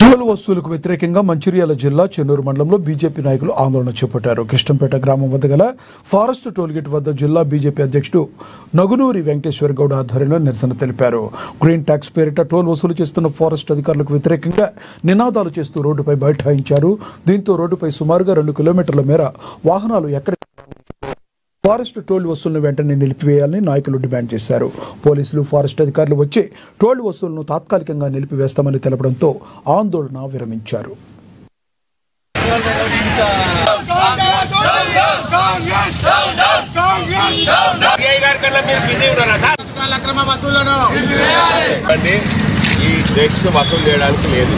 Toll వసూలుకు వ్యతిరేకంగా మంచిర్యాల జిల్లా చెన్నూరు మండలంలో బీజేపీ నాయకులు ఆందోళన చేపట్టారు. కిష్టంపేట గ్రామం వద్ద గల ఫారెస్ట్ టోల్గేట్ వద్ద జిల్లా బీజేపీ అధ్యక్షుడు నగునూరి వెంకటేశ్వర గౌడ్ ఆధ్వర్యంలో నిరసన తెలిపారు. గ్రీన్ ట్యాక్స్ పేరిట టోల్ వసూలు చేస్తున్న ఫారెస్ట్ అధికారులకు వ్యతిరేకంగా నినాదాలు చేస్తూ రోడ్డుపై బైఠాయించారు. దీంతో రోడ్డుపై సుమారుగా 2 కిలోమీటర్ల మేర వాహనాలు ఫారెస్ట్ టోల్ వసూలును వెంటనే నిలిపివేయాలని నాయకులు డిమాండ్ చేశారు. పోలీసులు ఫారెస్ట్ అధికారులు వచ్చి టోల్ వసూలును తాత్కాలికంగా నిలిపివేస్తామని తెలపడంతో ఆందోళన విరమించారు. ఈ ట్యాక్స్ వసూలు చేయడానికి లేదు.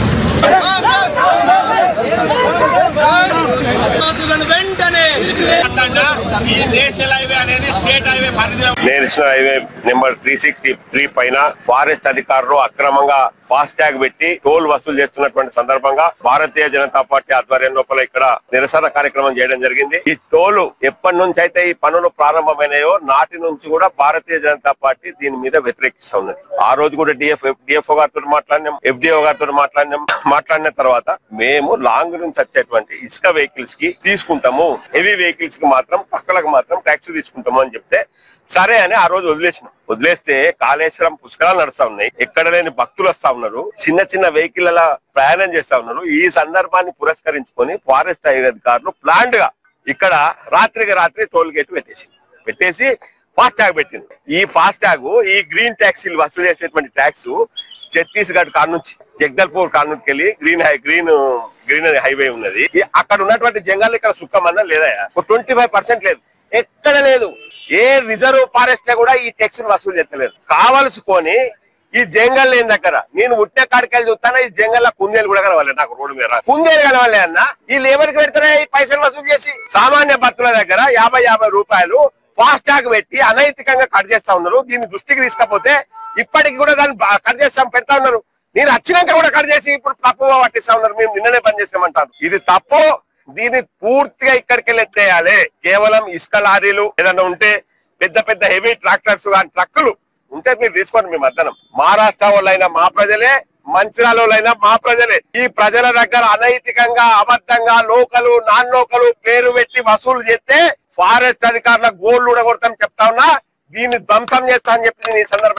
నేషనల్ హైవే నెంబర్ 363 పైన ఫారెస్ట్ అధికారులు అక్రమంగా ఫాస్ట్ ట్యాగ్ పెట్టి టోల్ వసూలు చేస్తున్నటువంటి సందర్భంగా భారతీయ జనతా పార్టీ ఆధ్వర్యం లోపల ఇక్కడ నిరసన కార్యక్రమం చేయడం జరిగింది. ఈ టోలు ఎప్పటి నుంచి అయితే ఈ పనులు ప్రారంభమైనాయో నాటి నుంచి కూడా భారతీయ జనతా పార్టీ దీని మీద వ్యతిరేకిస్తా ఉన్నది. ఆ రోజు కూడా డిఎఫ్ఓ గారితో మాట్లాడినాం, ఎఫ్డిఓ గారితో మాట్లాడిన తర్వాత మేము లాంగ్ నుంచి వచ్చేటువంటి ఇసుక వెహికల్స్ కి తీసుకుంటాము, హెవీ వెహికల్స్ కి మాత్రం పక్కలకు మాత్రం ట్యాక్స్ తీసుకుంటాము అని చెప్తే సరే అని ఆ రోజు వదిలేస్తే కాళేశ్వరం పుష్కరాలు నడుస్తా ఉన్నాయి. ఎక్కడ లేని భక్తులు వస్తా ఉన్నారు, చిన్న చిన్న వెహికల్ అలా ప్రయాణం చేస్తా ఉన్నారు. ఈ సందర్భాన్ని పురస్కరించుకొని ఫారెస్ట్ అధికారులు ప్లాంట్ గా ఇక్కడ రాత్రికి రాత్రి టోల్ గేట్ పెట్టేసి ఫాస్ట్ ట్యాగ్ పెట్టింది. ఈ ఫాస్ట్ ట్యాగ్ ఈ గ్రీన్ ట్యాక్సీలు వసూలు చేసేటువంటి ట్యాక్స్ ఛత్తీస్గఢ్ కాడ నుంచి జగదల్పూర్ కాడ నుంచి వెళ్ళి గ్రీన్ హైవే ఉన్నది. అక్కడ ఉన్నటువంటి జంగల్ ఇక్కడ సుక్కమన్నా లేదా 25% లేదు, ఎక్కడ లేదు. ఏ రిజర్వ్ ఫారెస్ట్ లో కూడా ఈ ట్యాక్స్ వసూలు చేస్తలేదు. కావలసుకొని ఈ జంగల్ లేని దగ్గర నేను ఉట్టే కాడికెళ్ళి చూస్తాను, ఈ జంగల్ కుందేలు కూడా కలవాలి. నాకు రోడ్డు మీద కుందేలు కలవాలి అన్న. ఈ లేబర్ కి పెడతారా ఈ పైసలు వసూలు చేసి? సామాన్య భక్తుల దగ్గర 50 రూపాయలు ఫాస్ట్ ట్యాగ్ పెట్టి అనైతికంగా కట్ చేస్తా ఉన్నారు. దీన్ని దృష్టికి తీసుకపోతే ఇప్పటికి కూడా దాన్ని కట్ చేస్తాం పెడతా ఉన్నారు. నేను వచ్చినాక కూడా కట్ చేసి ఇప్పుడు తప్పుగా పట్టిస్తా ఉన్నారు. మేము నిన్ననే పని చేస్తామంటారు. ఇది తప్పు. దీన్ని పూర్తిగా ఇక్కడికి వెళ్ళి ఎత్తేయాలి. కేవలం ఇసుక లారీలు ఏదైనా ఉంటే పెద్ద హెవీ ట్రాక్టర్స్ కానీ ట్రక్కులు ఉంటే మీరు తీసుకోండి. మీ మధ్యాహ్నం మహారాష్ట్ర వాళ్ళైనా మా ప్రజలే, మంచిర్యాల వాళ్ళైనా మా ప్రజలే. ఈ ప్రజల దగ్గర అనైతికంగా అబద్ధంగా లోకలు నాన్ లోకలు పేరు పెట్టి వసూలు చేస్తే ఫారెస్ట్ అధికారుల గోళ్లు కూడా కొడతాం చెప్తా ఉన్నా. దీన్ని ధ్వంసం చేస్తా అని చెప్పి నేను ఈ సందర్భంగా